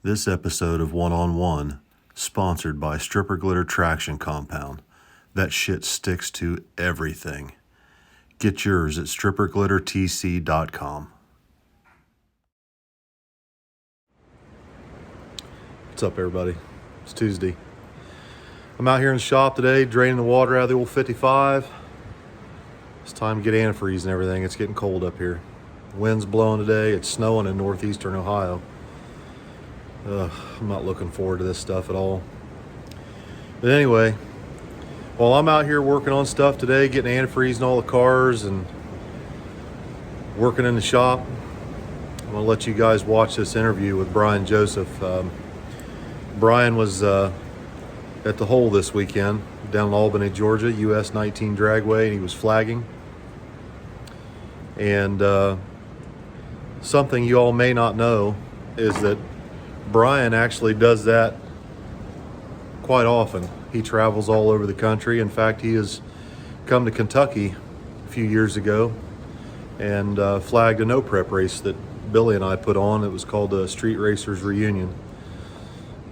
This episode of One on One, sponsored by Stripper Glitter Traction Compound. That shit sticks to everything. Get yours at stripperglittertc.com. What's up, everybody? It's Tuesday. I'm out here in the shop today, draining the water out of the old 55. It's time to get antifreeze and everything. It's getting cold up here. Wind's blowing today. It's snowing in northeastern Ohio. I'm not looking forward to this stuff at all. But anyway, while I'm out here working on stuff today, getting antifreeze in all the cars and working in the shop, I'm going to let you guys watch this interview with Bryan Joseph. Bryan was at the hole this weekend down in Albany, Georgia, US 19 dragway, and he was flagging. And something you all may not know is that Bryan actually does that quite often. He travels all over the country. In fact, he has come to Kentucky a few years ago and flagged a no-prep race that Billy and I put on. It was called the Street Racers Reunion.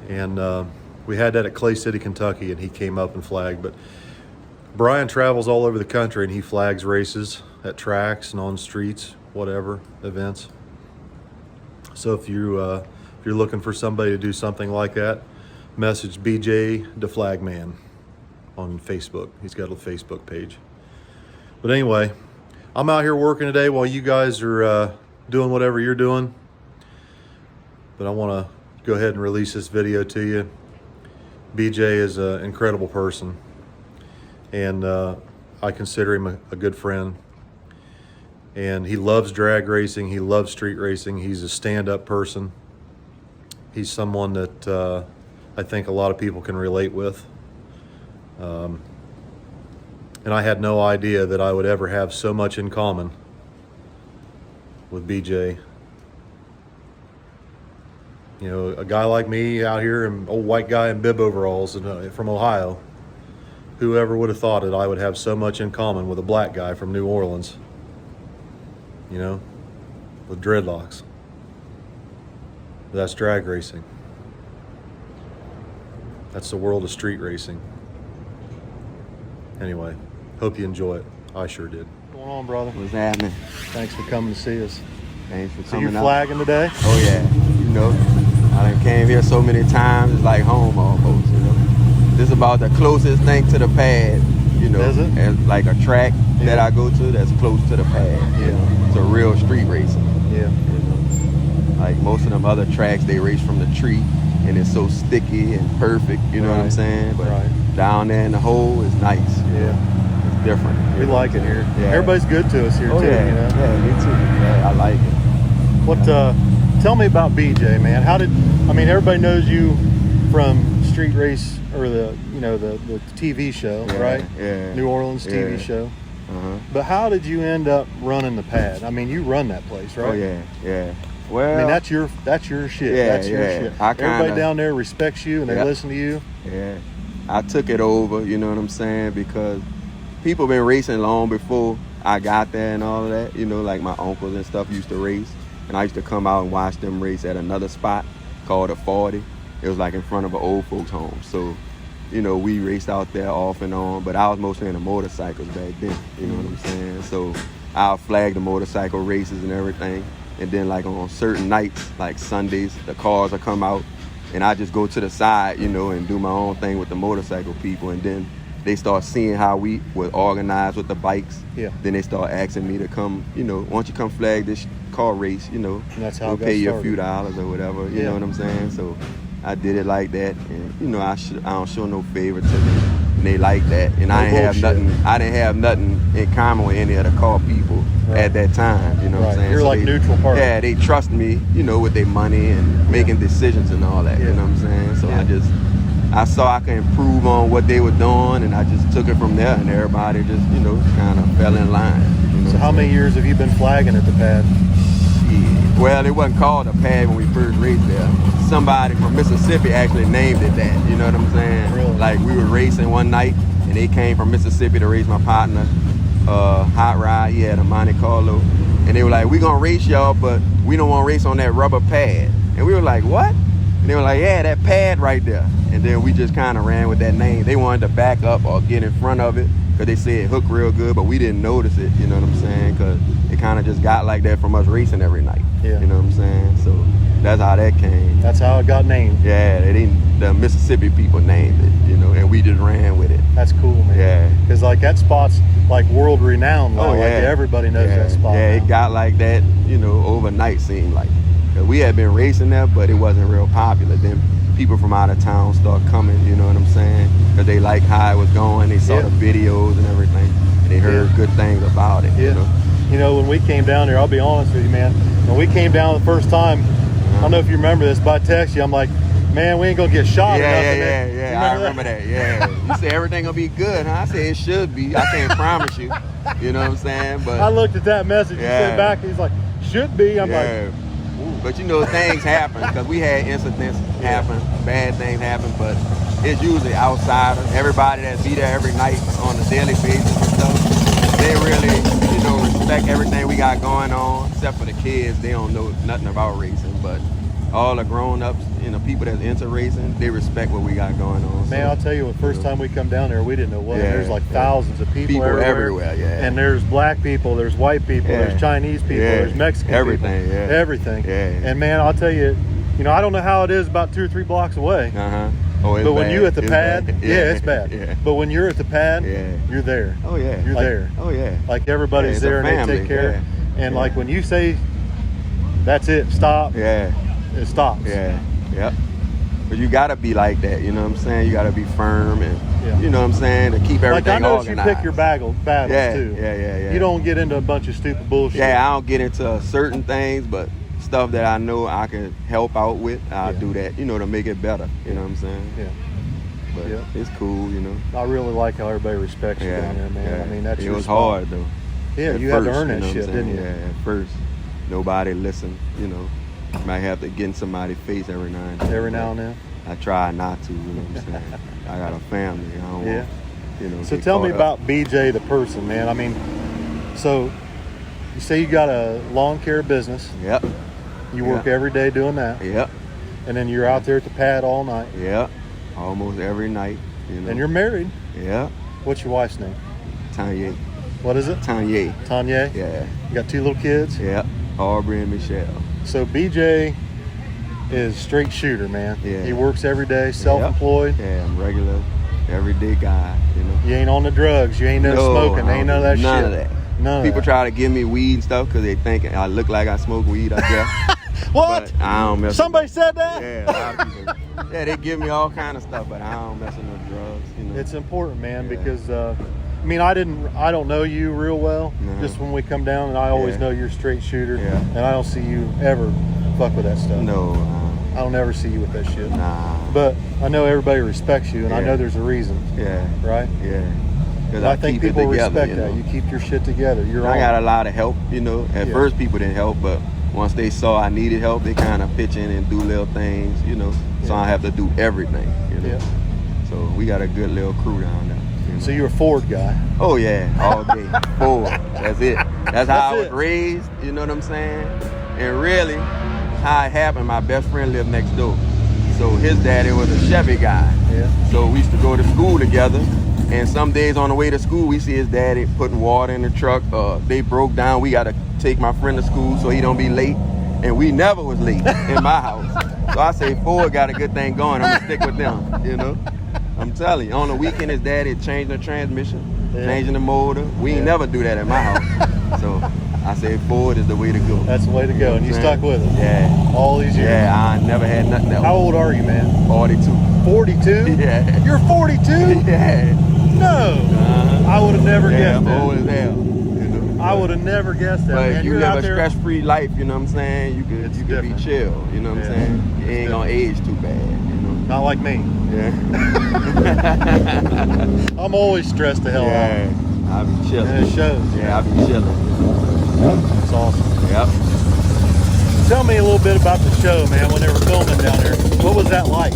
And we had that at Clay City, Kentucky, and he came up and flagged. But Bryan travels all over the country, and he flags races at tracks and on streets, whatever, events. So if you're looking for somebody to do something like that, message BJ the Flagman on Facebook. He's got a Facebook page. But anyway, I'm out here working today while you guys are doing whatever you're doing. But I want to go ahead and release this video to you. BJ is an incredible person, and I consider him a good friend. And he loves drag racing. He loves street racing. He's a stand-up person. He's someone that I think a lot of people can relate with. And I had no idea that I would ever have so much in common with BJ. You know, a guy like me out here, an old white guy in bib overalls from Ohio. Whoever would have thought that I would have so much in common with a black guy from New Orleans, you know, with dreadlocks. That's drag racing. That's the world of street racing. Anyway, hope you enjoy it. I sure did. What's going on, brother? What's happening? Thanks for coming to see us. Thanks for So coming you out. flagging today? Oh yeah, you know, I done came here so many times, it's like home almost, you know. This is about the closest thing to the pad, you know. Is it? As like a track that I go to that's close to the pad. Yeah. You know? It's a real street racing. Yeah. You know? Like most of them other tracks, they race from the tree and it's so sticky and perfect, you know what I'm saying? But down there in the hole is nice. Yeah. It's different. We like it here. Yeah. Everybody's good to us here too, Yeah. you know? Yeah, me too. Yeah, I like it. What tell me about BJ, man. Everybody knows you from Street Race or the TV show, right? Yeah. New Orleans TV show. Uh-huh. But how did you end up running the pad? I mean, you run that place, right? Oh yeah. Well, I mean, that's your shit. Yeah, that's your shit. Everybody Everybody down there respects you and they listen to you. Yeah. I took it over, you know what I'm saying? Because people been racing long before I got there and all of that. You know, like my uncles and stuff used to race. And I used to come out and watch them race at another spot called a 40. It was like in front of an old folks home. So, you know, we raced out there off and on, but I was mostly into motorcycles back then, you know what I'm saying? So I'll flag the motorcycle races and everything. And then like on certain nights, like Sundays, the cars will come out and I just go to the side, you know, and do my own thing with the motorcycle people. And then they start seeing how we were organized with the bikes. Yeah. Then they start asking me to come, you know, why don't you come flag this car race, you know. And that's how we'll it got pay you started. a few dollars or whatever, you know what I'm saying? So I did it like that. And, you know, I don't show no favoritism. And they like that. And I didn't have nothing in common with any of the car people at that time, you know what I'm saying? You're so like neutral party. Yeah, they trust me, you know, with their money and making decisions and all that, you know what I'm saying? So I saw I could improve on what they were doing, and I just took it from there, and everybody just, you know, kind of fell in line. You know so how many years have you been flagging at the pad? Yeah. Well, it wasn't called a pad when we first raced there. Somebody from Mississippi actually named it that, you know what I'm saying? Really? Like we were racing one night, and they came from Mississippi to race my partner, Hot Rod. He had a Monte Carlo, and they were like, "We gonna race y'all, but we don't want to race on that rubber pad." And we were like, "What?" And they were like, yeah, that pad right there. And then we just kind of ran with that name. They wanted to back up or get in front of it because they said it hooked real good, but we didn't notice it, you know what I'm saying? Because it kind of just got like that from us racing every night. Yeah. You know what I'm saying? So that's how that came. That's how it got named. Yeah, the Mississippi people named it, you know, and we just ran with it. That's cool, man. Yeah. Because like that spot's like world renowned now. Oh, yeah. Like everybody knows that spot. Yeah, now. it got like that, you know, overnight seemed like. 'Cause we had been racing there, but it wasn't real popular. Then people from out of town start coming, you know what I'm saying? Because they like how it was going. They saw the videos and everything. And they heard good things about it, you know? You know, when we came down there, I'll be honest with you, man. When we came down the first time, I don't know if you remember this, but I text you, I'm like, man, we ain't gonna get shot or nothing. Yeah. I remember that. Yeah. You said everything gonna be good, huh? I said it should be. I can't promise you. You know what I'm saying? But I looked at that message. You sent back. He's like, should be. I'm like, ooh. But you know, things happen because we had incidents happen, bad things happen, but it's usually outsiders. Everybody that be there every night on a daily basis and stuff, they really, you know, respect everything we got going on, except for the kids. They don't know nothing about racing, but all the grown-ups, you know, people that's into racing, they respect what we got going on. Man, I'll tell you, the first time we come down there, we didn't know what. There's like thousands of people everywhere. Yeah. And there's black people, there's white people, there's Chinese people, there's Mexican everything, people. Everything. Yeah. And man, I'll tell you, you know, I don't know how it is about 2 or 3 blocks away. Oh, it's but when bad. you at the It's pad, bad. it's bad. Yeah. But when you're at the pad, Yeah. you're there. Oh, yeah. You're like, there. Oh, yeah. Like everybody's it's there a and family. they take care. Yeah. And like when you say, that's it, stop, Yeah. it stops. Yeah. Yep. But you gotta be like that, you know what I'm saying? You gotta be firm and you know what I'm saying, to keep everything like I know organized. you pick your battles too. Yeah. You don't get into a bunch of stupid bullshit. Yeah, I don't get into certain things, but stuff that I know I can help out with, I'll do that, you know, to make it better. You know what I'm saying? Yeah. But it's cool, you know. I really like how everybody respects you down there, man. I mean, that's it your was spot. hard though. Yeah, you had to earn that shit, didn't you? Yeah, at first. Nobody listened, you know. Might have to get in somebody's face every now and then. Every now and then. I try not to, you know what I'm saying? I got a family. I don't want, you know. So tell me about BJ the person, man. I mean, so you say you got a lawn care business. Yep. You work every day doing that. Yep. And then you're out there at the pad all night. Yep. Almost every night, you know. And you're married. Yeah. What's your wife's name? Tanya. What is it? Tanya. Tanya? Yeah. You got 2 little kids? Yep. Aubrey and Michelle. So BJ is straight shooter, man. Yeah. He works every day, self-employed. Yeah, I'm regular, everyday guy, you know. You ain't on the drugs. You ain't smoking. Ain't none of that shit. None of that. None of People that. try to give me weed and stuff because they think I look like I smoke weed, I guess. What? But I don't mess Somebody with said that? Yeah, a lot of people. Yeah, they give me all kind of stuff, but I don't mess with no drugs, you know. It's important, man, because I mean, I don't know you real well. Just when we come down, and I always know you're a straight shooter, and I don't see you ever fuck with that stuff. No. I don't ever see you with that shit. Nah. But I know everybody respects you, and I know there's a reason. Yeah. Right? Yeah. And I think people respect you that. know? You keep your shit together. I got a lot of help, you know. At first, people didn't help, but once they saw I needed help, they kind of pitch in and do little things, you know. So I have to do everything, you know. So we got a good little crew down there. You know? So you're a Ford guy. Oh yeah, all day. Ford. That's it. That's how I was raised, you know what I'm saying? And really, how it happened, my best friend lived next door. So his daddy was a Chevy guy. Yeah. So we used to go to school together. And some days on the way to school, we see his daddy putting water in the truck. They broke down. We got to take my friend to school so he don't be late. And we never was late in my house. So I say, Ford got a good thing going. I'm going to stick with them, you know. I'm telling you. On the weekend, his daddy changing the transmission, changing the motor. We ain't never do that in my house. So I say Ford is the way to go. That's the way to go. And you stuck with it. Yeah. All these years. Yeah, I never had nothing else. How old are you, man? 42. 42? Yeah. You're 42? Yeah. No. I would have never guessed that. I'm old as hell. You know? I would have never guessed that, But man. if you You're live out a there. stress-free life, you know what I'm saying? You could be chill, you know what I'm saying? You ain't gonna age too bad, you know? Not like me. Yeah. I'm always stressed the hell out. I be chilling. And it shows. Yeah, I be chilling. That's awesome. Yep. Tell me a little bit about the show, man, when they were filming down there. What was that like?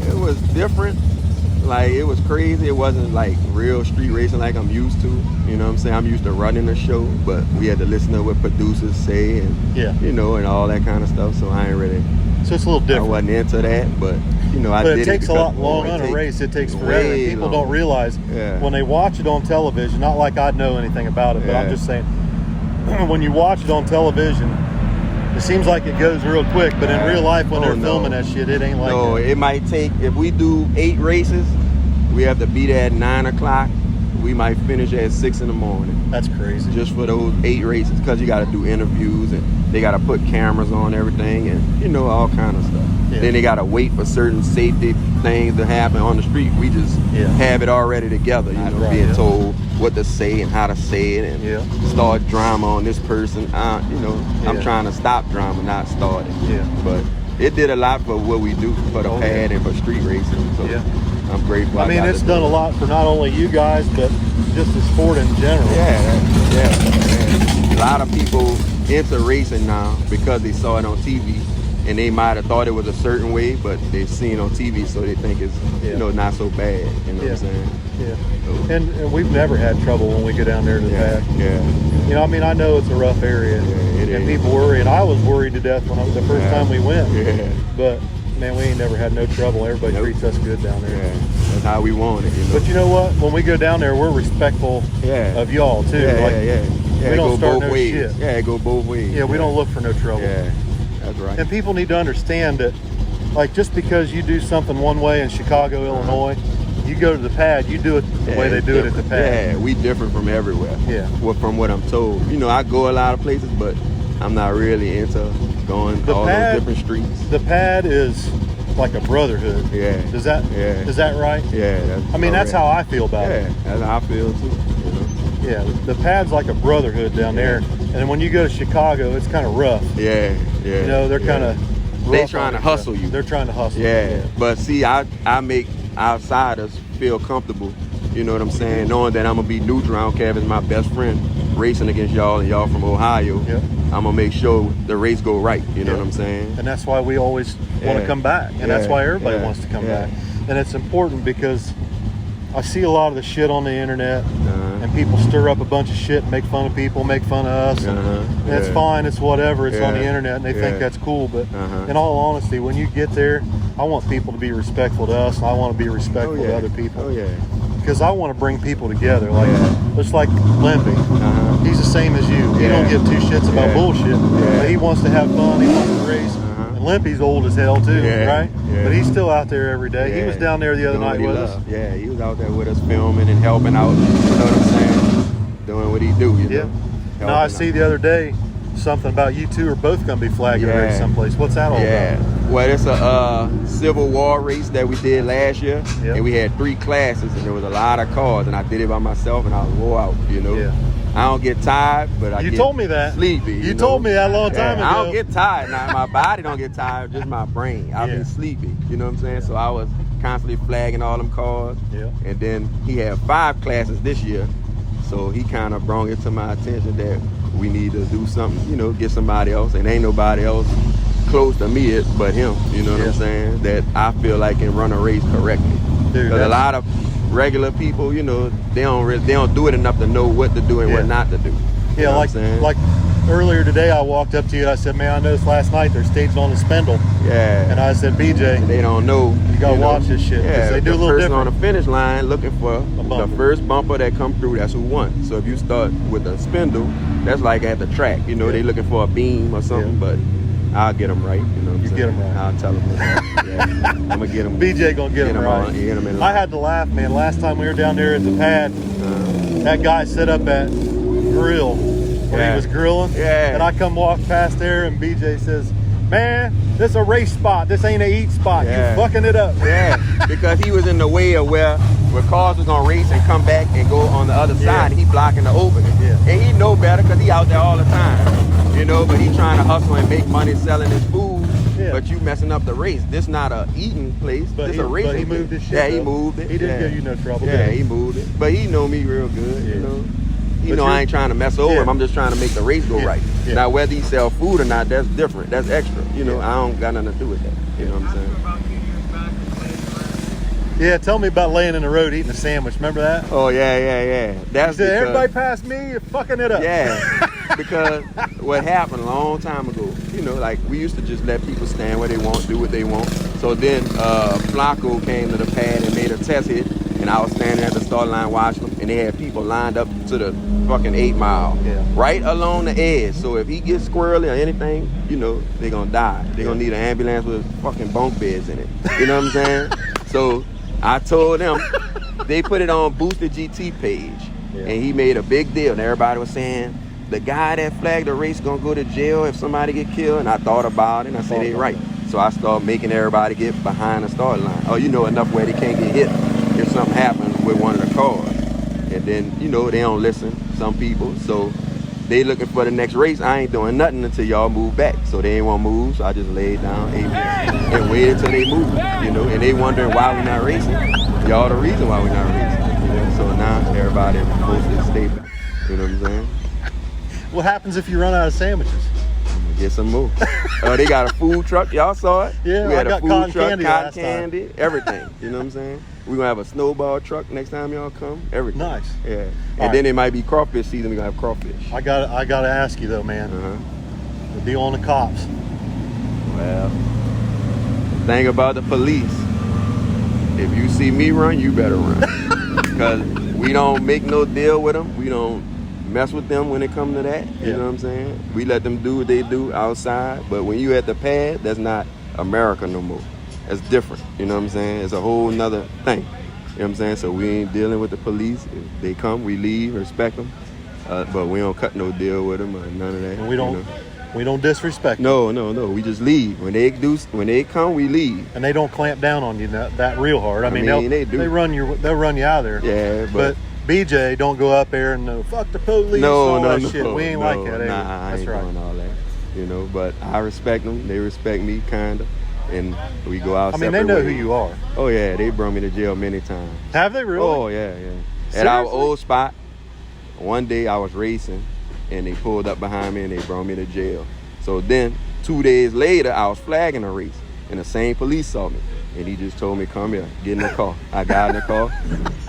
It was different. like it was crazy. It wasn't like real street racing like I'm used to. You know what I'm saying? I'm used to running the show, but we had to listen to what producers say and you know, and all that kind of stuff. So I ain't really. So it's a little different. I wasn't into that, but you know, I did it. But it takes a lot long on a race. It takes forever. And people don't realize when they watch it on television. Not like I know anything about it, but I'm just saying, when you watch it on television, it seems like it goes real quick. But in real life, when they're filming that shit, it ain't like that. No, it might take. If we do 8 races, we have to be there at 9 o'clock. We might finish at 6 in the morning. That's crazy. Just for those 8 races, because you got to do interviews and they got to put cameras on everything and, you know, all kind of stuff. Yeah. Then they got to wait for certain safety things to happen on the street. We just have it already together, you know, being told what to say and how to say it and start drama on this person. You know, I'm trying to stop drama, not start it. Yeah. But it did a lot for what we do for the pad and for street racing. So I'm grateful. I mean, it's done a lot for not only you guys, but just the sport in general. Yeah. A lot of people into racing now because they saw it on TV, and they might have thought it was a certain way, but they've seen it on TV, so they think it's you know, not so bad. You know what I'm saying? Yeah. So. And we've never had trouble when we go down there to the pad. Yeah. You know, I mean, I know it's a rough area, and people worry, and I was worried to death when the first time we went. Yeah. But man, we ain't never had no trouble. Everybody treats us good down there. Yeah, that's how we want it, you know. But you know what? When we go down there, we're respectful of y'all too. We don't start no shit. Yeah, it go both ways. Yeah, we don't look for no trouble. Yeah, that's right. And people need to understand that, like, just because you do something one way in Chicago, Illinois, you go to the pad, you do it the way they do it at the pad. Yeah, we different from everywhere. Yeah. Well, from what I'm told. You know, I go a lot of places, but I'm not really into going all those different streets. The pad is like a brotherhood. Yeah. Is that right? Yeah. I mean, that's how I feel about it. Yeah, that's how I feel too. You know? Yeah, the pad's like a brotherhood down there. And when you go to Chicago, it's kind of rough. Yeah. You know, they're kind of They trying to hustle you. They're trying to hustle. Yeah. But see, I make outsiders feel comfortable. You know what I'm saying? Knowing that I'm gonna be neutral. I don't care if it's my best friend racing against y'all and y'all from Ohio. I'm gonna make sure the race go right. You know what I'm saying? And that's why we always want to come back. And that's why everybody wants to come back. And it's important because I see a lot of the shit on the internet, and people stir up a bunch of shit and make fun of people, make fun of us. And it's fine, it's whatever, it's on the internet, and they think that's cool. But in all honesty, when you get there, I want people to be respectful to us, and I want to be respectful to other people. Because I want to bring people together. Like, just like Limpy. He's the same as you. He don't give two shits about bullshit. But he wants to have fun, he wants to race. And Limpy's old as hell too, right? But he's still out there every day. He was down there the other night with us. Yeah, he was out there with us filming and helping out. You know what I'm saying? Doing what he do, you know? Now I see the other day something about you two are both going to be flagging a race someplace. What's that all about? Well, it's a Civil War race that we did last year, and we had 3 classes, and there was a lot of cars, and I did it by myself, and I was wore out, you know? I don't get tired, but I get told me that. Sleepy. You told me that a long time ago. I don't get tired. Now, my body don't get tired, just my brain. I've been sleepy, you know what I'm saying? So I was constantly flagging all them cars, and then he had 5 classes this year, so he kind of brought it to my attention that we need to do something, you know, get somebody else, and ain't nobody else close to me but him, you know what I'm saying, that I feel like can run a race correctly. Because a lot of regular people, you know, they don't do it enough to know what to do and what not to do. You know like earlier today I walked up to you and I said, man, I noticed last night they're staged on the spindle. And I said, BJ, they don't know. You gotta watch this shit. They do a little different. On the finish line looking for the first bumper that come through, that's who won. So if you start with a spindle, that's like at the track, you know, they looking for a beam or something, but I'll get them right, you know what I'm saying? Get them right. I'll tell them. I'm gonna get them. BJ gonna get them right. Get them in I had to laugh, man. Last time we were down there at the pad, that guy set up at grill where he was grilling. And I come walk past there and BJ says, man, this is a race spot. This ain't a eat spot. You fucking it up. Because he was in the way of where cars was gonna race and come back and go on the other side, and he blocking the opening. And he know better because he out there all the time, you know. But he trying to hustle and make money selling his food. But you messing up the race. This not a eating place. This a racing. But he moved his shit. Yeah, he moved it. He didn't give you no trouble. He moved it. But he know me real good, you know. You know, I ain't trying to mess over him. I'm just trying to make the race go right. Now, whether he sell food or not, that's different. That's extra. You know, I don't got nothing to do with that. You know what I'm saying? Yeah, tell me about laying in the road eating a sandwich. Remember that? Oh yeah. He That's said, because, everybody past me, you're fucking it up. yeah, because what happened a long time ago, you know, like we used to just let people stand where they want, do what they want. So then Flacco came to the pad and made a test hit, and I was standing at the start line watching them, and they had people lined up to the fucking 8 Mile, right along the edge. So if he gets squirrely or anything, you know, they're gonna die. They're gonna need an ambulance with fucking bunk beds in it. You know what I'm saying? So I told them, they put it on Booster GT page, and he made a big deal, and everybody was saying, the guy that flagged the race gonna go to jail if somebody get killed. And I thought about it, and I said, they right. So I started making everybody get behind the start line. Oh, you know, enough where they can't get hit if something happens with one of the cars. And then, you know, they don't listen, some people. So they looking for the next race. I ain't doing nothing until y'all move back. So they ain't want to move, so I just laid down, ate, and waited till they move, you know. And they wondering why we not racing. Y'all the reason why we not racing, you know. So now everybody mostly stable, you know what I'm saying? What happens if you run out of sandwiches? Get some more. They got a food truck. Y'all saw it? Yeah, we had I got a food cotton truck, candy cotton last candy, everything. You know what I'm saying? We're going to have a snowball truck next time y'all come. Everything. Nice. Yeah. And then it might be crawfish season. We're going to have crawfish. I got to ask you though, man. The deal on the cops. Well, the thing about the police, if you see me run, you better run. Because we don't make no deal with them. We don't mess with them when it comes to that. You know what I'm saying? We let them do what they do outside. But when you at the pad, that's not America no more. That's different. You know what I'm saying? It's a whole nother thing. You know what I'm saying? So we ain't dealing with the police. If they come, we leave, respect them. But we don't cut no deal with them or none of that. And we don't disrespect them. No. We just leave. When they come, we leave. And they don't clamp down on you that real hard. I mean they do. They'll run you out of there. Yeah, but BJ don't go up there and fuck the police. All that shit. We ain't like that. Nah, I ain't doing all that. You know, but I respect them. They respect me, kinda. And we go out. I mean, they know who you are. Oh yeah, they brought me to jail many times. Have they really? Oh yeah. Seriously? At our old spot, one day I was racing, and they pulled up behind me and they brought me to jail. So then 2 days later, I was flagging a race, and the same police saw me, and he just told me, "Come here, get in the car." I got in the car.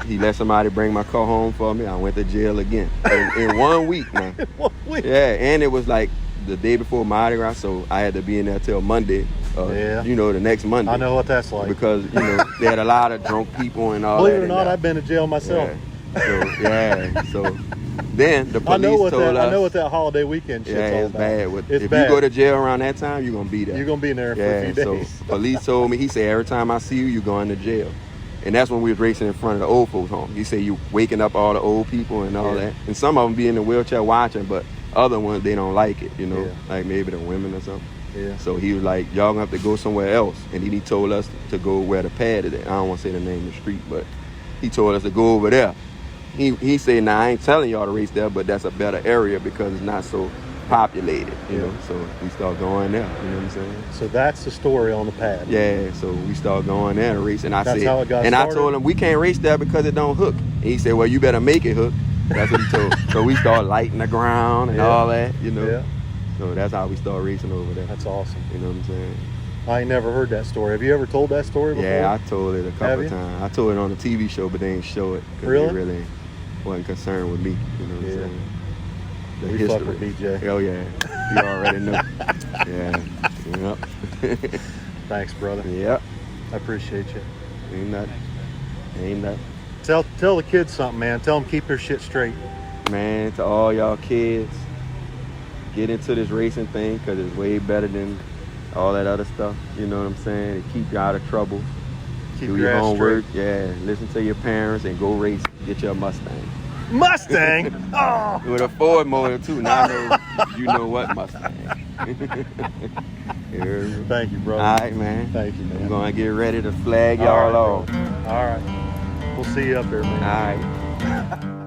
He let somebody bring my car home for me. I went to jail again in 1 week, man. In 1 week. Yeah, and it was like the day before Mardi Gras, so I had to be in there till Monday. You know, the next Monday. I know what that's like. Because, you know, they had a lot of drunk people and all Believe that. Believe it or not, I've been to jail myself. So then the police told us. I know what that holiday weekend shit's all it's about. bad. If you go to jail around that time, you're going to be there. You're going to be in there for a few days. So police told me, he said, every time I see you, you're going to jail. And that's when we was racing in front of the old folks' home. He said, you waking up all the old people and all that. And some of them be in the wheelchair watching, but other ones, they don't like it, you know, like maybe the women or something. Yeah. So he was like, y'all gonna have to go somewhere else. And he told us to go where the pad is at. I don't want to say the name of the street, but he told us to go over there. He said, I ain't telling y'all to race there, but that's a better area because it's not so populated, you know. So we start going there, you know what I'm saying? So that's the story on the pad. Yeah, so we start going there to race. And that's how it got started? I told him, we can't race there because it don't hook. And he said, well, you better make it hook. That's what he told. So we start lighting the ground and all that, you know. Yeah. So that's how we start racing over there. That's awesome. You know what I'm saying? I ain't never heard that story. Have you ever told that story before? Yeah, I told it a couple times. I told it on a TV show, but they ain't show it. Really? They really wasn't concerned with me. You know what I'm saying? The we history. Fuck with BJ. Oh yeah, you already know. Yep. Thanks, brother. Yep. I appreciate you. Ain't nothing. Tell the kids something, man. Tell them keep their shit straight. Man, to all y'all kids, get into this racing thing because it's way better than all that other stuff. You know what I'm saying? It keep you out of trouble. Do your homework. Straight. Yeah, listen to your parents and go race. Get your Mustang. Mustang? Oh! With a Ford motor too. Now I know you know what Mustang. Thank you, brother. All right, man. Thank you, man. I'm going to get ready to flag y'all off. All right. We'll see you up there, man. All right.